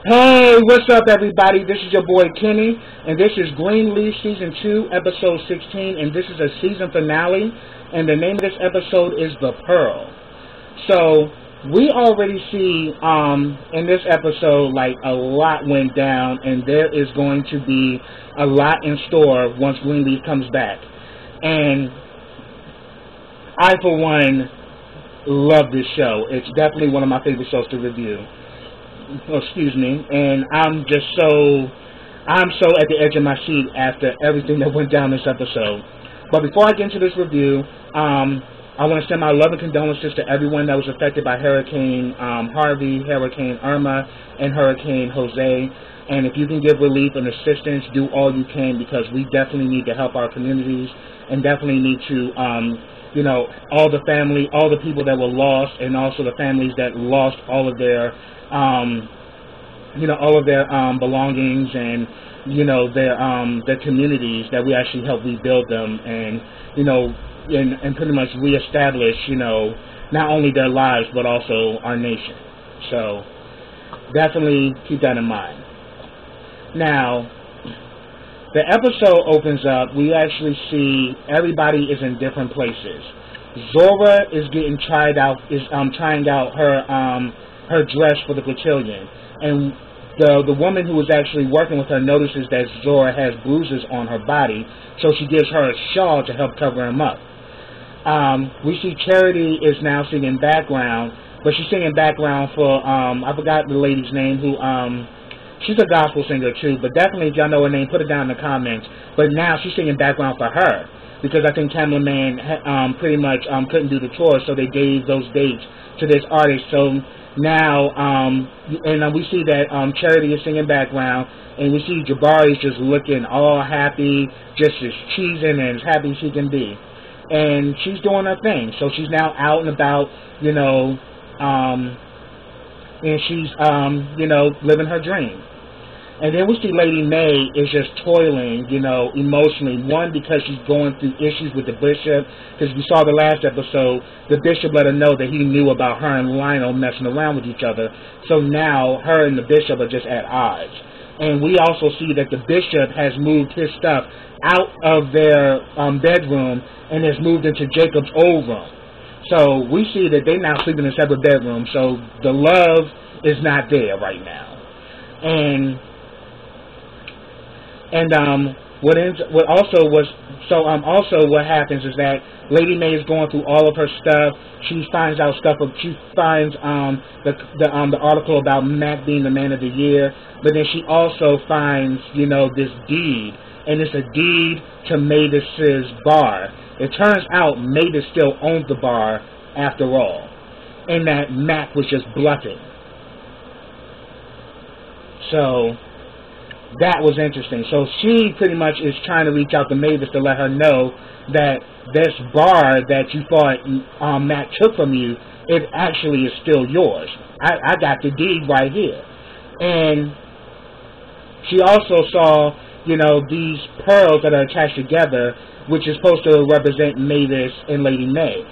Hey, what's up, everybody? This is your boy Kenny, and this is Greenleaf Season 2, Episode 16, and this is a season finale, and the name of this episode is The Pearl. So, we already see, in this episode, like, a lot went down, and there is going to be a lot in store once Greenleaf comes back. And I, for one, love this show. It's definitely one of my favorite shows to review. Excuse me, and I'm so at the edge of my seat after everything that went down this episode. But before I get into this review, I want to send my love and condolences to everyone that was affected by Hurricane Harvey, Hurricane Irma, and Hurricane Jose. And if you can give relief and assistance, do all you can, because we definitely need to help our communities, and definitely need to all the family, all the people that were lost, and also the families that lost all of their belongings, and their communities, that we actually help rebuild them, and and pretty much reestablish not only their lives but also our nation. So definitely keep that in mind. Now, the episode opens up. We actually see everybody is in different places. Zora is getting trying out her dress for the cotillion, and the woman who was actually working with her notices that Zora has bruises on her body, so she gives her a shawl to help cover him up. We see Charity is now singing background, but she's singing background for I forgot the lady's name who she's a gospel singer too, but definitely if y'all know her name, put it down in the comments. But now she's singing background for her, because I think cameraman pretty much couldn't do the tour, so they gave those dates to this artist. So now, we see that Charity is singing background, and we see Jabari is just looking all happy, just as cheesing and as happy as she can be. And she's doing her thing. So she's now out and about, and she's, living her dream. And then we see Lady May is just toiling, emotionally. One, because she's going through issues with the bishop, because we saw the last episode, the bishop let her know that he knew about her and Lionel messing around with each other. So now her and the bishop are just at odds. And we also see that the bishop has moved his stuff out of their bedroom and has moved into Jacob's old room. So we see that they now sleep in a separate bedroom. So the love is not there right now. And what happens is that Lady May is going through all of her stuff. She finds out stuff. She finds the article about Mac being the man of the year, but then she also finds this deed, and it's a deed to Mavis's bar. It turns out Mavis still owns the bar after all, and that Mac was just bluffing. So that was interesting. So she pretty much is trying to reach out to Mavis to let her know that this bar that you thought Matt took from you, it actually is still yours. I got the deed right here. And she also saw, these pearls that are attached together, which is supposed to represent Mavis and Lady May.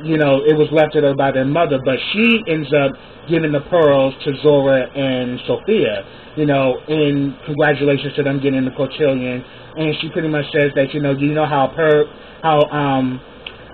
It was left to her by their mother, but she ends up giving the pearls to Zora and Sophia, in congratulations to them getting the cotillion. And she pretty much says that,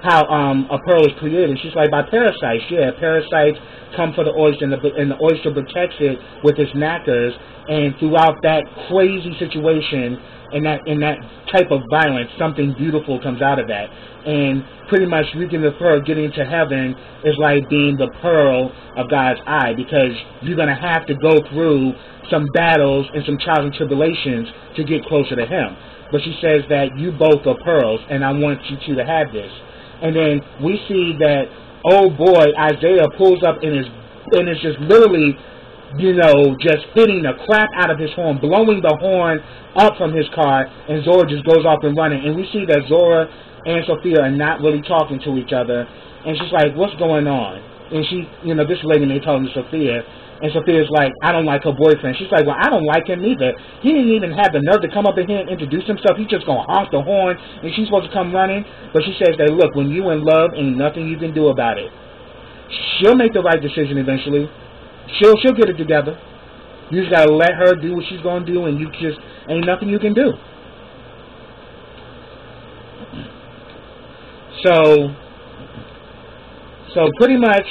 how a pearl is created. She's like, by parasites. Yeah, parasites come for the oyster, and the oyster protects it with its knackers. And throughout that crazy situation, in that type of violence, something beautiful comes out of that. And pretty much reaching the pearl, getting to heaven, is like being the pearl of God's eye, because you're going to have to go through some battles and some trials and tribulations to get closer to Him. But she says that you both are pearls, and I want you two to have this. And then we see that old boy Isaiah pulls up and is just literally, just hitting the crap out of his horn, blowing the horn up from his car, and Zora just goes off and running. And we see that Zora and Sophia are not really talking to each other, and she's like, what's going on? And she, this lady may tell him to Sophia, and Sophia's like, I don't like her boyfriend. She's like, well, I don't like him either. He didn't even have the nerve to come up in here and introduce himself. He's just going to honk the horn, and she's supposed to come running. But she says that, look, when you in love, ain't nothing you can do about it. She'll make the right decision eventually. She'll get it together. You just gotta let her do what she's gonna do, and you just ain't nothing you can do. So pretty much,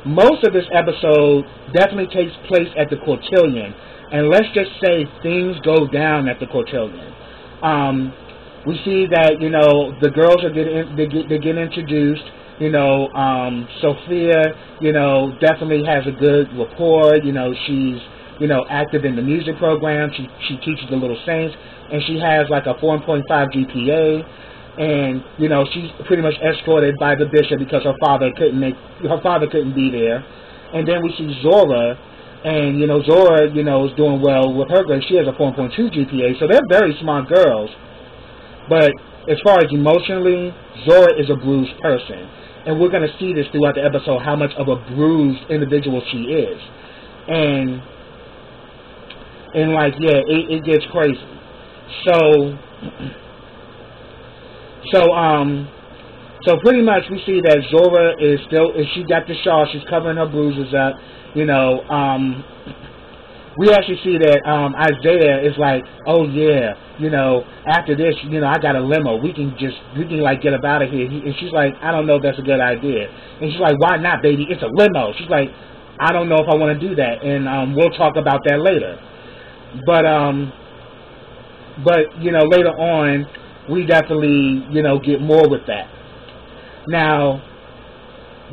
most of this episode definitely takes place at the Cotillion, and let's just say things go down at the Cotillion. We see that, you know, the girls are getting introduced. You know, Sophia, you know, definitely has a good rapport. You know, she's, you know, active in the music program. She teaches the Little Saints, and she has like a 4.5 GPA. And, you know, she's pretty much escorted by the bishop because her father couldn't be there. And then we see Zora, and, you know, Zora, you know, is doing well with her grade. She has a 4.2 GPA, so they're very smart girls. But as far as emotionally, Zora is a bruised person. And we're going to see this throughout the episode, how much of a bruised individual she is. And like, yeah, it gets crazy. So pretty much we see that Zora is still, she got the shawl, she's covering her bruises up, you know. We actually see that Isaiah is like, oh yeah, you know, after this, you know, I got a limo, we can like get up out of here. And she's like, I don't know if that's a good idea. And she's like, why not, baby? It's a limo. She's like, I don't know if I want to do that, and we'll talk about that later. But you know, later on, we definitely, you know, get more with that. Now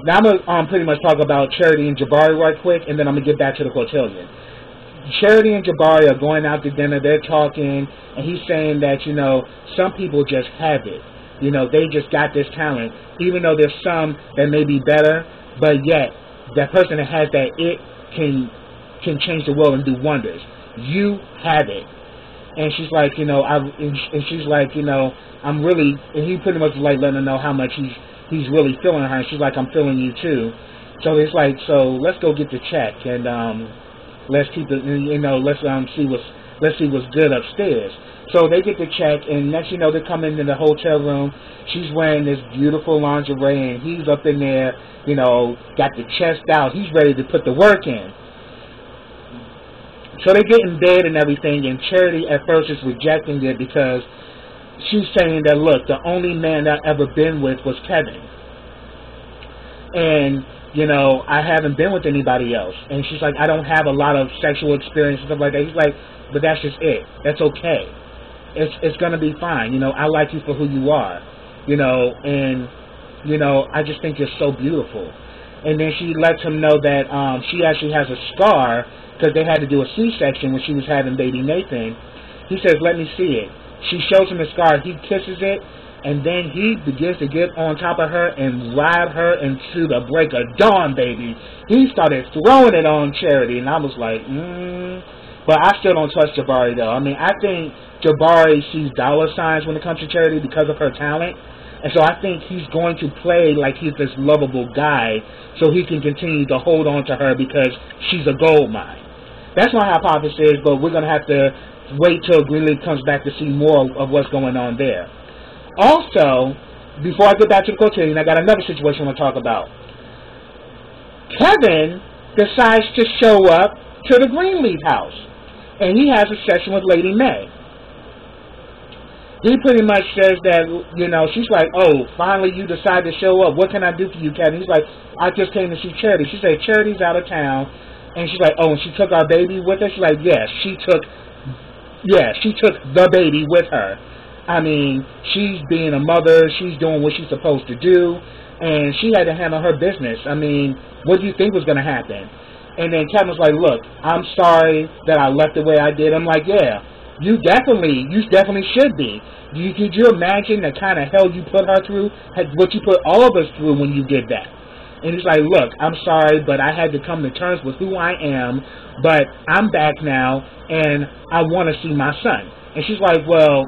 I'm going to pretty much talk about Charity and Jabari right quick, and then I'm going to get back to the Cotillion. Charity and Jabari are going out to dinner, they're talking, and he's saying that, you know, some people just have it. You know, they just got this talent, even though there's some that may be better, but yet, that person that has that it can change the world and do wonders. You have it. And she's like, you know, she's like, you know, I'm really, and he pretty much like letting her know how much he's really feeling her, and she's like, I'm feeling you too. So it's like, so let's go get the check, and let's keep it, you know, let's see what's good upstairs. So they get the check, and next you know, they come into the hotel room. She's wearing this beautiful lingerie, and he's up in there, you know, got the chest out. He's ready to put the work in. So they get in bed and everything, and Charity at first is rejecting it because she's saying that, look, the only man I've ever been with was Kevin. And, you know, I haven't been with anybody else. And she's like, I don't have a lot of sexual experience and stuff like that. He's like, but that's just it. That's okay. It's going to be fine. You know, I like you for who you are. You know, and, you know, I just think you're so beautiful. And then she lets him know that she actually has a scar because they had to do a C-section when she was having baby Nathan. He says, let me see it. She shows him the scar. He kisses it, and then he begins to get on top of her and ride her into the break of dawn, baby. He started throwing it on Charity, and I was like, But I still don't trust Jabari, though. I mean, I think Jabari sees dollar signs when it comes to Charity because of her talent. And so I think he's going to play like he's this lovable guy so he can continue to hold on to her because she's a gold mine. That's my hypothesis, but we're going to have to wait till Greenleaf comes back to see more of what's going on there. Also, before I get back to the Cotillion, I got another situation I want to talk about. Kevin decides to show up to the Greenleaf house, and he has a session with Lady May. He pretty much says that, you know, she's like, oh, finally you decide to show up. What can I do for you, Kevin? He's like, I just came to see Charity. She said, Charity's out of town. And she's like, oh, and she took our baby with her? She's like, yes, she took the baby with her. I mean, she's being a mother. She's doing what she's supposed to do. And she had to handle her business. I mean, what do you think was going to happen? And then Kevin's like, look, I'm sorry that I left the way I did. I'm like, yeah. You definitely should be. Could you imagine the kind of hell you put her through? What you put all of us through when you did that? And he's like, look, I'm sorry, but I had to come to terms with who I am, but I'm back now, and I want to see my son. And she's like, well,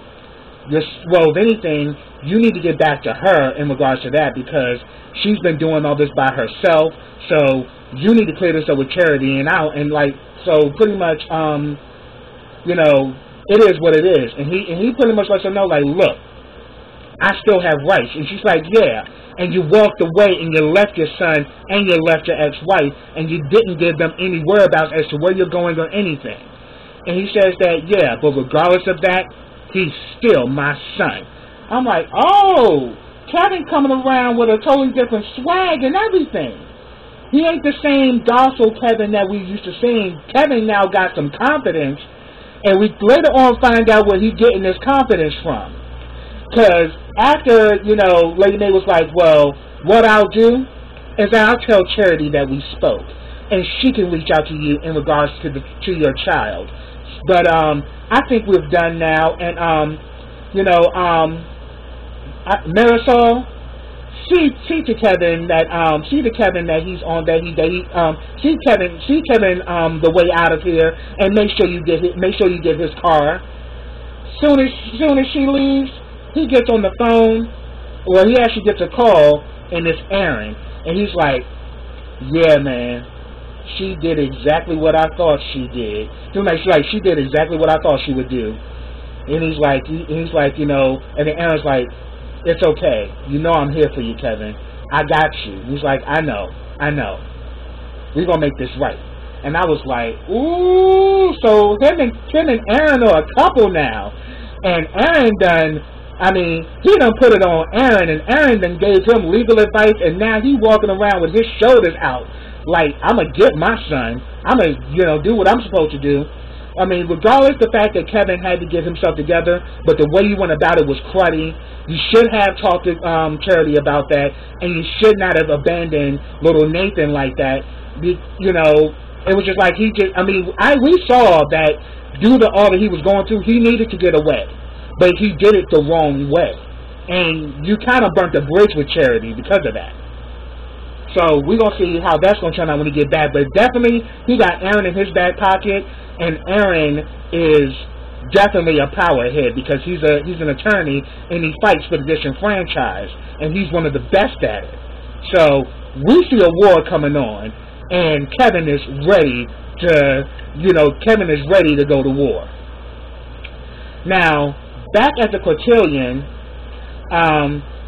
if anything, you need to get back to her in regards to that because she's been doing all this by herself, so you need to clear this up with Charity. And like, so pretty much, you know, it is what it is. And he pretty much lets her know, like, look, I still have rights. And she's like, yeah. And you walked away and you left your son and you left your ex-wife and you didn't give them any whereabouts as to where you're going or anything. And he says that, yeah, but regardless of that, he's still my son. I'm like, oh, Kevin coming around with a totally different swag and everything. He ain't the same docile Kevin that we used to see. Kevin now got some confidence, and we later on find out where he's getting his confidence from. Because after, you know, Lady Mae was like, well, what I'll do is I'll tell Charity that we spoke, and she can reach out to you in regards to your child. But I think we've done now, and you know, Marisol, see to Kevin that he's on, see Kevin the way out of here, and make sure you get his car. Soon as she leaves, he gets on the phone, or he actually gets a call, and it's Aaron, and he's like, yeah, man, she did exactly what I thought she did. She's like, she did exactly what I thought she would do. And he's like, you know, and then Aaron's like, it's okay. You know I'm here for you, Kevin. I got you. He's like, I know. We're going to make this right. And I was like, ooh, so him and Aaron are a couple now. And Aaron he done put it on Aaron, and Aaron then gave him legal advice, and now he walking around with his shoulders out. Like, I'm going to get my son. I'm going to, you know, do what I'm supposed to do. I mean, regardless the fact that Kevin had to get himself together, but the way you went about it was cruddy. You should have talked to Charity about that, and you should not have abandoned little Nathan like that. You know, it was just like we saw that due to all that he was going through, he needed to get away, but he did it the wrong way, and you kind of burnt the bridge with Charity because of that. So we're going to see how that's going to turn out when he get back. But definitely, he got Aaron in his back pocket, and Aaron is definitely a powerhead because he's an attorney, and he fights for the disenfranchised, and he's one of the best at it. So we see a war coming on, and Kevin is ready to go to war. Now, back at the cotillion,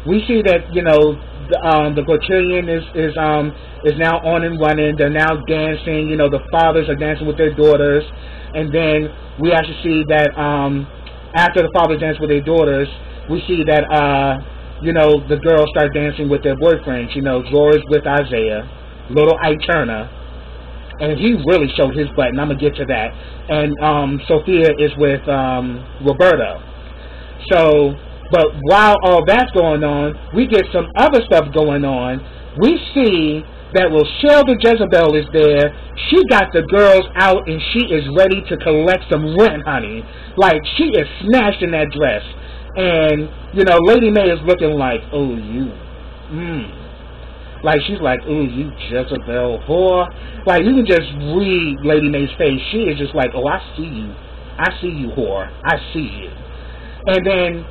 we see that, you know, the cotillion is now on and running. They're now dancing. You know, the fathers are dancing with their daughters, and then we actually see that after the fathers dance with their daughters, we see that you know, the girls start dancing with their boyfriends. You know, Zora's with Isaiah, little Ike Turner, and he really showed his butt, and I'm gonna get to that. And Sophia is with Roberto. So. But while all that's going on, we get some other stuff going on. We see that Rochelle the Jezebel is there. She got the girls out, and she is ready to collect some rent, honey. Like, she is snatched in that dress. And, you know, Lady Mae is looking like, oh, you, Like, she's like, ooh, you Jezebel whore. Like, you can just read Lady Mae's face. She is just like, oh, I see you. I see you, whore. I see you. And then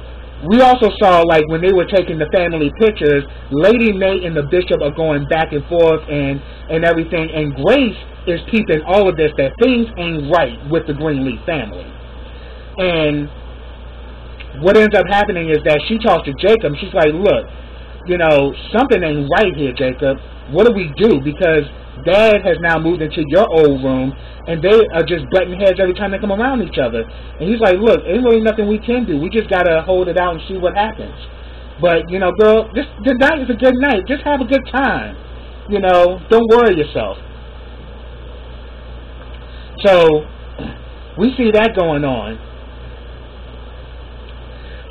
we also saw, like, when they were taking the family pictures, Lady Mae and the bishop are going back and forth and everything, and Grace is peeping all of this, that things ain't right with the Greenleaf family. And what ends up happening is that she talks to Jacob. She's like, look, you know, something ain't right here, Jacob. What do we do? Because Dad has now moved into your old room, and they are just butting heads every time they come around each other. And he's like, look, ain't really nothing we can do. We just got to hold it out and see what happens. But, you know, girl, the night is a good night. Just have a good time. You know, don't worry yourself. So, we see that going on.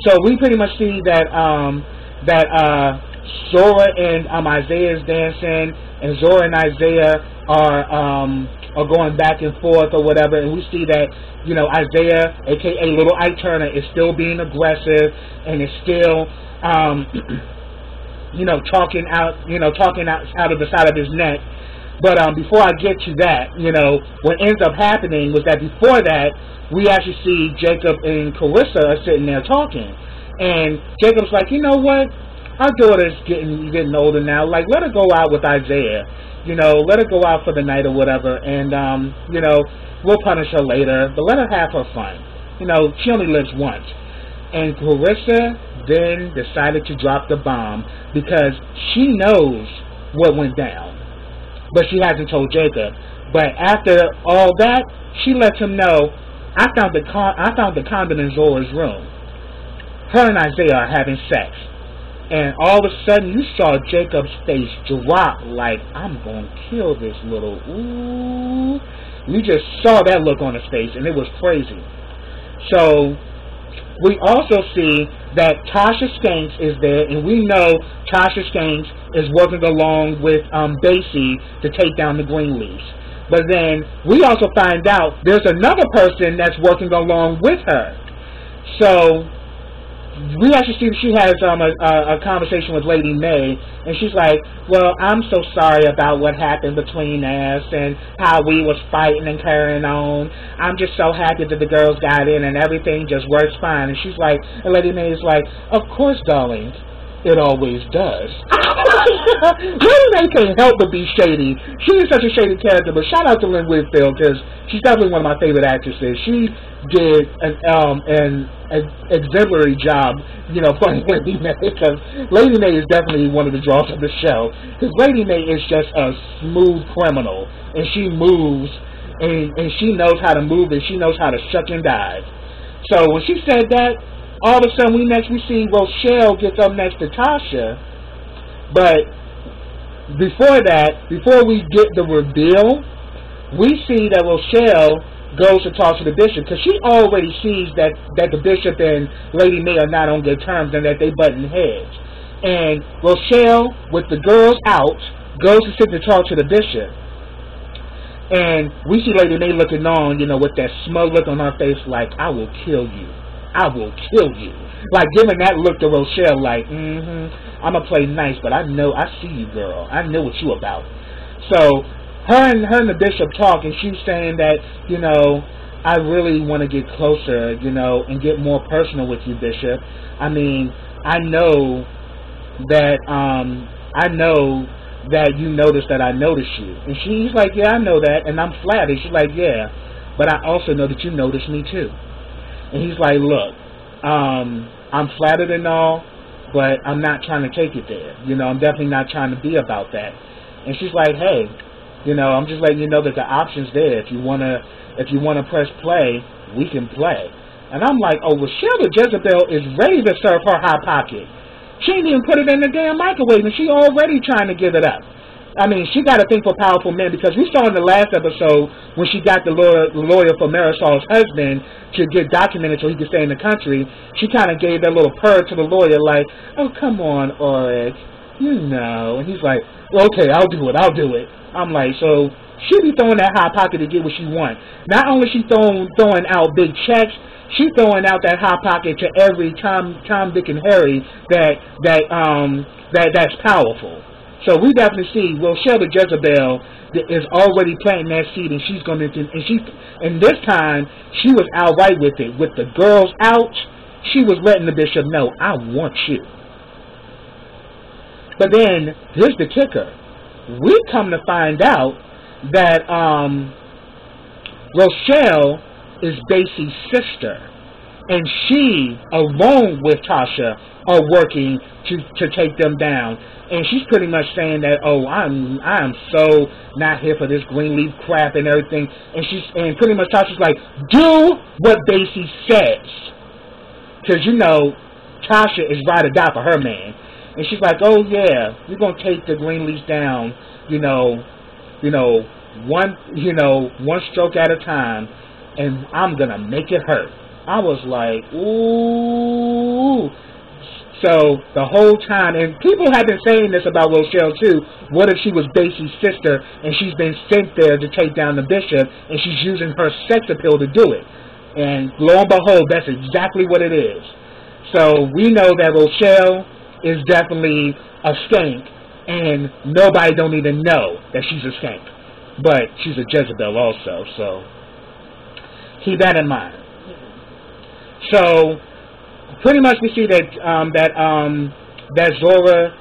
So, we pretty much see that, Zora and Isaiah is dancing, and Zora and Isaiah are going back and forth or whatever, and we see that, you know, Isaiah, aka Little Ike Turner, is still being aggressive and is still you know, talking out of the side of his neck. But before I get to that, you know, what ends up happening was that before that, we actually see Jacob and Carissa are sitting there talking, and Jacob's like, you know what? Our daughter's getting older now. Like, let her go out with Isaiah. You know, let her go out for the night or whatever. And, you know, we'll punish her later. But let her have her fun. You know, she only lives once. And Carissa then decided to drop the bomb because she knows what went down, but she hasn't told Jacob. But after all that, she lets him know, I found the condom in Zora's room. Her and Isaiah are having sex. And all of a sudden, you saw Jacob's face drop like, I'm going to kill this little, ooh. You just saw that look on his face, and it was crazy. So, we also see that Tasha Skanks is there, and we know Tasha Skanks is working along with Basie to take down the Greenleafs. But then, we also find out there's another person that's working along with her. So, we actually see she has a conversation with Lady May, and she's like, well, I'm so sorry about what happened between us and how we was fighting and carrying on. I'm just so happy that the girls got in and everything just works fine. And she's like, and Lady May is like, of course, darling. It always does. Lady May can't help but be shady. She is such a shady character, but shout out to Lynn Whitfield because she's definitely one of my favorite actresses. She did an exemplary job, you know, playing Lady May, because Lady May is definitely one of the draws of the show. Because Lady May is just a smooth criminal, and she moves, and she knows how to move, and she knows how to shuck and dive. So when she said that, all of a sudden we see Rochelle gets up next to Tasha, but before that, before we get the reveal, we see that Rochelle goes to talk to the bishop because she already sees that the bishop and Lady May are not on good terms and that they button heads. And Rochelle, with the girls out, goes to sit to talk to the bishop. And we see Lady May looking on, you know, with that smug look on her face like, I will kill you. I will kill you. Like giving that look to Rochelle like, I'm going to play nice, but I see you, girl. I know what you about. So, her and the bishop talk, and she's saying that, you know, I really want to get closer, you know, and get more personal with you, Bishop. I mean, I know that you noticed that I noticed you. And she's like, yeah, I know that, and I'm flattered. She's like, yeah, but I also know that you noticed me too. And he's like, look, I'm flattered and all, but I'm not trying to take it there. You know, I'm definitely not trying to be about that. And she's like, hey, you know, I'm just letting you know that the option's there. If you wanna press play, we can play. And I'm like, oh, Rochelle the Jezebel is ready to serve her hot pocket. She ain't even put it in the damn microwave, and she already trying to give it up. I mean, she got a thing for powerful men, because we saw in the last episode when she got the lawyer for Marisol's husband to get documented so he could stay in the country, she kind of gave that little purr to the lawyer like, oh, come on, Oryx, you know. And he's like, well, okay, I'll do it. I'm like, so she be throwing that hot pocket to get what she wants. Not only she throwing out big checks, she throwing out that hot pocket to every Tom, Dick, and Harry that's powerful. So we definitely see Rochelle the Jezebel is already planting that seed, and she's going to, and this time she was outright with it. With the girls out, she was letting the bishop know, I want you. But then here's the kicker: we come to find out that Rochelle is Basie's sister, and she, along with Tasha, are working to take them down. And she's pretty much saying that, oh, I'm so not here for this Greenleaf crap and everything. And pretty much Tasha's like, do what Basie says, because you know Tasha is ride or die for her man. And she's like, oh yeah, we're gonna take the Greenleafs down, one stroke at a time, and I'm gonna make it hurt. I was like, ooh. So the whole time, and people have been saying this about Rochelle too, what if she was Basie's sister and she's been sent there to take down the bishop and she's using her sex appeal to do it? And lo and behold, that's exactly what it is. So we know that Rochelle is definitely a skank, and nobody don't even know that she's a skank. But she's a Jezebel also, so keep that in mind. So pretty much we see that Zora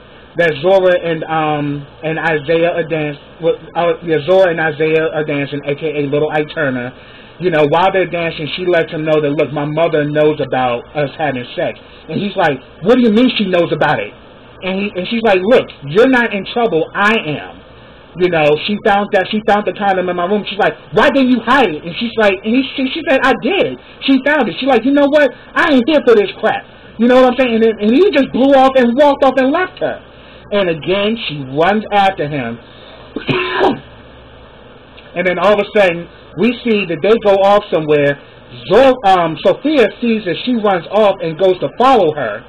and Isaiah are dancing. Zora and Isaiah are dancing, aka Little Ike Turner, you know, while they're dancing, she lets him know that, look, my mother knows about us having sex. And he's like, what do you mean she knows about it? And she's like, look, you're not in trouble, I am. You know, she found the condom in my room. She's like, why didn't you hide it? And she's like, she said, I did. She found it. She's like, you know what? I ain't here for this crap. You know what I'm saying? And he just blew off and walked off and left her. And again, she runs after him. And then all of a sudden, we see that they go off somewhere. Sophia sees that she runs off and goes to follow her.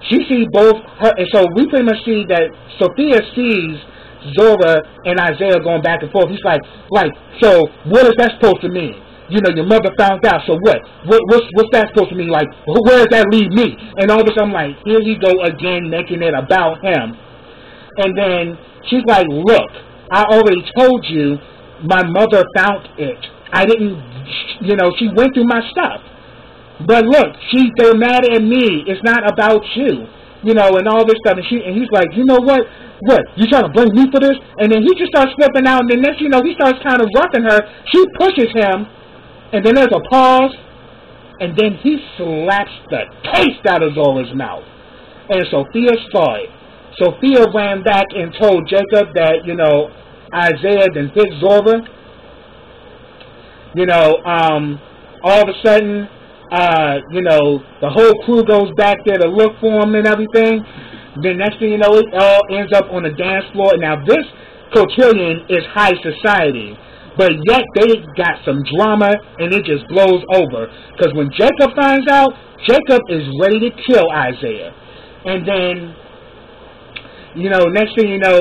She sees both her, and so we pretty much see that Sophia sees Zora and Isaiah going back and forth. He's like, so what is that supposed to mean? You know, your mother found out, so what? What's that supposed to mean? Like, where does that leave me? And all of a sudden, I'm like, here you go again, making it about him. And then she's like, look, I already told you my mother found it. I didn't, you know, she went through my stuff. But look, they're mad at me. It's not about you. You know, and all this stuff. And he's like, you know what? What? You trying to blame me for this? And then he just starts flipping out. And then next, you know, he starts kind of roughing her. She pushes him. And then there's a pause. And then he slaps the taste out of Zora's mouth. And Sophia saw it. Sophia ran back and told Jacob that, you know, Isaiah then hit Zora. You know, all of a sudden, you know, the whole crew goes back there to look for him and everything. Then next thing you know, it all ends up on the dance floor. Now this cotillion is high society, but yet they got some drama and it just blows over. Because when Jacob finds out, Jacob is ready to kill Isaiah. And then, you know, next thing you know,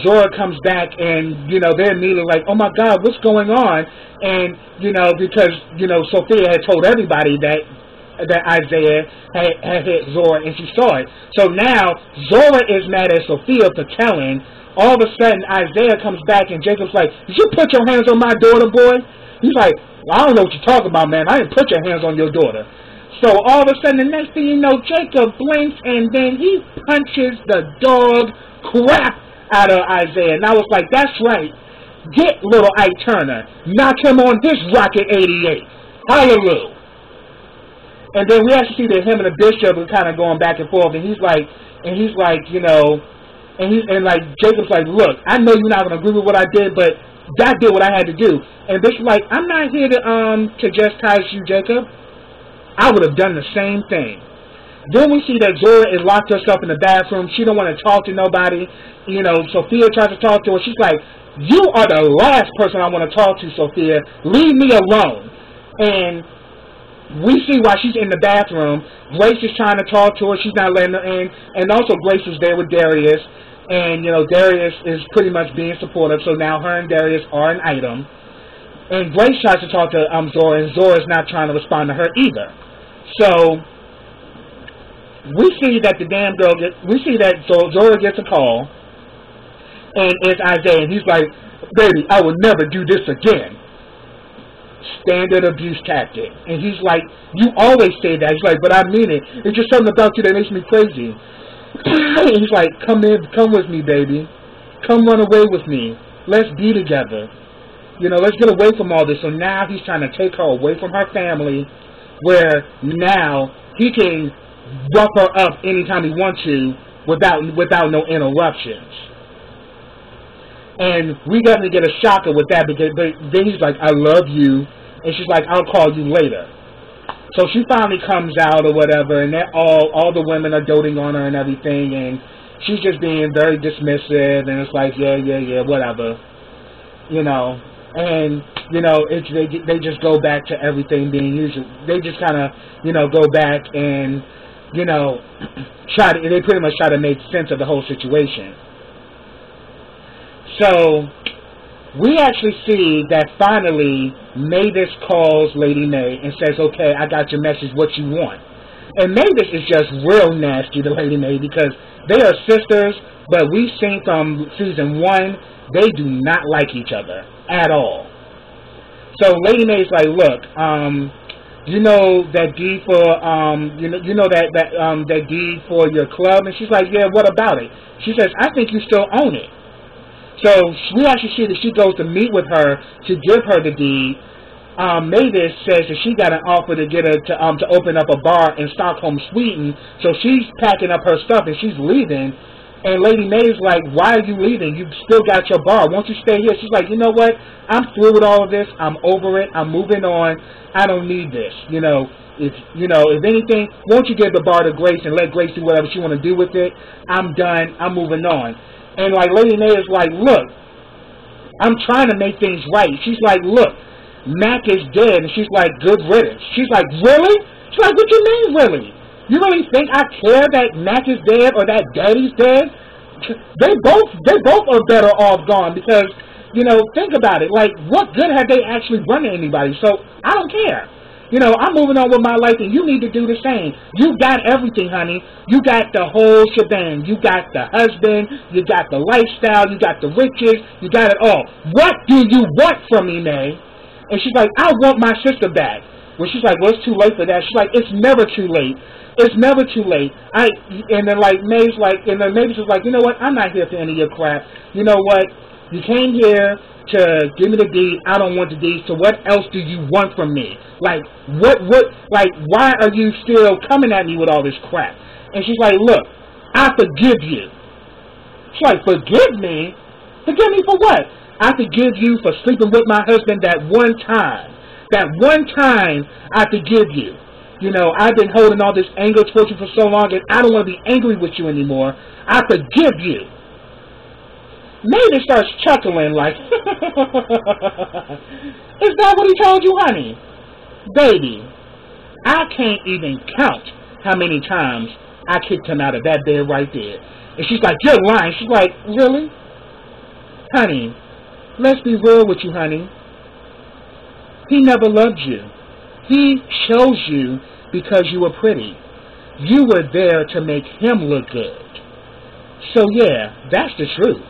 Zora comes back and, you know, they're immediately like, oh my God, what's going on? And, you know, because, you know, Sophia had told everybody that Isaiah had hit Zora and she saw it. So now Zora is mad at Sophia for telling. All of a sudden Isaiah comes back and Jacob's like, did you put your hands on my daughter, boy? He's like, well, I don't know what you're talking about, man. I didn't put your hands on your daughter. So all of a sudden, the next thing you know, Jacob blinks and then he punches the dog crap out of Isaiah. And I was like, that's right. Get little Ike Turner. Knock him on his Rocket 88. Hallelujah. And then we actually see that him and the bishop are kind of going back and forth. And he's like, you know, and like Jacob's like, look, I know you're not going to agree with what I did, but that did what I had to do. And Bishop's like, I'm not here to chastise you, Jacob. I would have done the same thing. Then we see that Zora is locked herself in the bathroom. She don't want to talk to nobody. You know, Sophia tries to talk to her. She's like, you are the last person I want to talk to, Sophia. Leave me alone. And we see why she's in the bathroom. Grace is trying to talk to her. She's not letting her in. And also Grace is there with Darius. And, you know, Darius is pretty much being supportive. So now her and Darius are an item. And Grace tries to talk to Zora. And Zora's not trying to respond to her either. So we see that Zora gets a call, and it's Isaiah, and he's like, baby, I will never do this again. Standard abuse tactic. And he's like, you always say that. He's like, but I mean it. It's just something about you that makes me crazy. And he's like, come with me, baby. Come run away with me. Let's be together. You know, let's get away from all this. So now he's trying to take her away from her family, where now he can rough her up anytime he wants to without no interruptions. And we definitely get a shocker with that, because but then he's like, I love you, and she's like, I'll call you later. So she finally comes out or whatever, and all the women are doting on her and everything, and she's just being very dismissive, and it's like, yeah, whatever, you know. And, you know, they just go back to everything being usual. They just kind of, you know, go back and, you know, they pretty much try to make sense of the whole situation. So we actually see that finally Mavis calls Lady May and says, okay, I got your message, what you want. And Mavis is just real nasty to Lady May, because they are sisters, but we've seen from season 1, they do not like each other at all. So Lady May's like, look, you know that deed for you know that deed for your club? And she's like, yeah, what about it? She says, I think you still own it. So we actually see that she goes to meet with her to give her the deed. Mavis says that she got an offer to get her to open up a bar in Stockholm, Sweden. So she's packing up her stuff and she's leaving. And Lady Mae's like, why are you leaving? You still got your bar. Won't you stay here? She's like, you know what? I'm through with all of this. I'm over it. I'm moving on. I don't need this. If anything, won't you give the bar to Grace and let Grace do whatever she want to do with it? I'm done. I'm moving on. And like Lady Mae is like, look, I'm trying to make things right. She's like, look, Mac is dead. And she's like, good riddance. She's like, really? She's like, what you mean, really? You really think I care that Mac is dead or that Daddy's dead? They both are better off gone because, think about it. Like, what good have they actually done to anybody? So I don't care. I'm moving on with my life, and you need to do the same. You got everything, honey. You got the whole shebang. You got the husband. You got the lifestyle. You got the riches. You got it all. What do you want from me, Mae? And she's like, I want my sister back. Well, she's like, well, it's too late for that. She's like, it's never too late. It's never too late. And then Mavis is like, you know what? I'm not here for any of your crap. You know what? You came here to give me the deed. I don't want the deed. So what else do you want from me? Like, why are you still coming at me with all this crap? And she's like, look, I forgive you. She's like, forgive me? Forgive me for what? I forgive you for sleeping with my husband that one time. That one time, I forgive you. I've been holding all this anger towards you for so long, and I don't want to be angry with you anymore. I forgive you. Mavis starts chuckling like, is that what he told you, honey? Baby, I can't even count how many times I kicked him out of that bed right there. And she's like, you're lying. She's like, really? Honey, let's be real with you, honey. He never loved you. He chose you because you were pretty. You were there to make him look good. So yeah, that's the truth.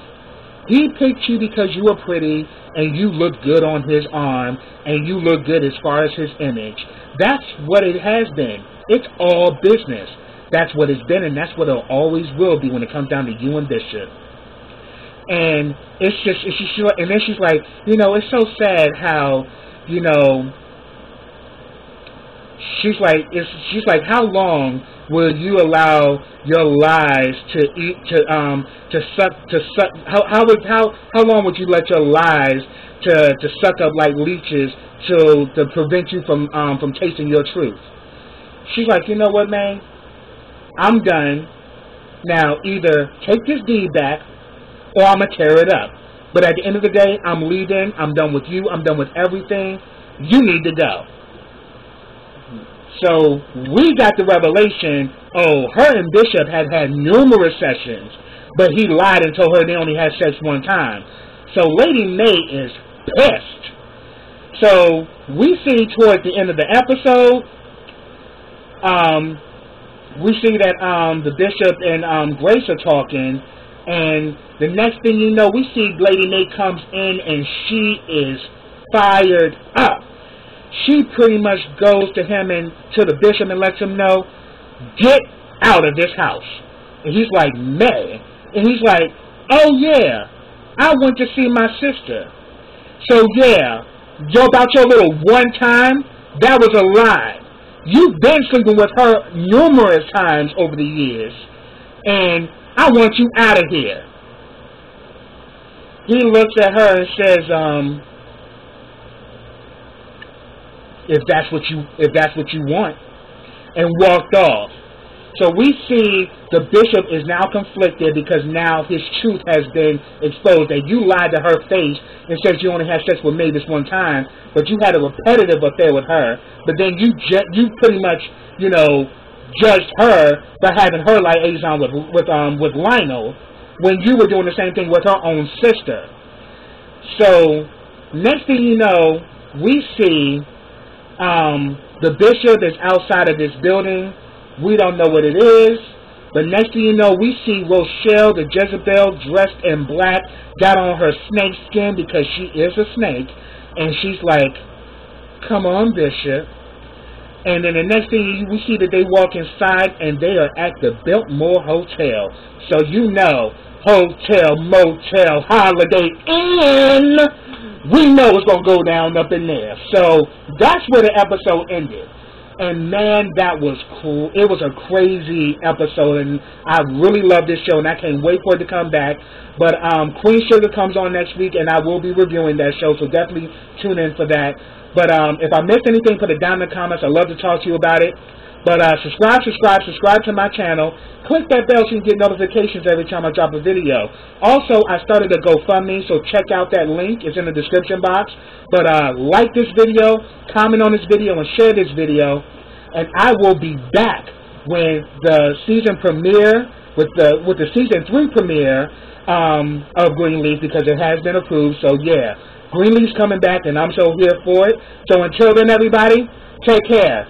He picked you because you were pretty and you looked good on his arm and you look good as far as his image. That's what it has been. It's all business. That's what it's been, and that's what it always will be when it comes down to you and Bishop. And and then she's like, it's so sad how, she's like, how long will you allow your lies how long would you let your lies to suck up like leeches to prevent you from tasting your truth? She's like, you know what, man? I'm done. Now either take this deed back or I'm gonna tear it up. But at the end of the day, I'm leaving. I'm done with you. I'm done with everything. You need to go. So we got the revelation, her and Bishop had numerous sessions, but he lied and told her they only had sex one time. So Lady Mae is pissed. So we see towards the end of the episode, we see that the Bishop and Grace are talking, and the next thing you know, we see Lady Mae comes in and she is fired up. She pretty much goes to him and to the Bishop and lets him know, get out of this house. And he's like, Mae. And he's like, oh yeah, I went to see my sister. So yeah, about your little one time, that was a lie. You've been sleeping with her numerous times over the years. And I want you out of here. He looks at her and says, if that's what you want, and walked off. So we see the Bishop is now conflicted because now his truth has been exposed, that you lied to her face and said you only had sex with Mavis one time, but you had a repetitive affair with her, but then you pretty much, judged her by having her liaison with Lionel when you were doing the same thing with her own sister. So next thing you know, we see the Bishop is outside of this building. We don't know what it is. But next thing you know, we see Rochelle, the Jezebel, dressed in black, got on her snake skin because she is a snake. And she's like, come on, Bishop. And then the next thing we see that they walk inside and they are at the Biltmore Hotel. So you know, hotel, motel, Holiday Inn, we know it's going to go down up in there. So that's where the episode ended. And man, that was cool. It was a crazy episode, and I really love this show, and I can't wait for it to come back. But Queen Sugar comes on next week, and I will be reviewing that show, so definitely tune in for that. But if I missed anything, put it down in the comments. I'd love to talk to you about it. But subscribe to my channel. Click that bell so you can get notifications every time I drop a video. Also, I started a GoFundMe, so check out that link. It's in the description box. But like this video, comment on this video, and share this video. And I will be back when the season premiere, with the season 3 premiere of Greenleaf, because it has been approved. So yeah, Greenleaf's coming back, and I'm so here for it. So until then, everybody, take care.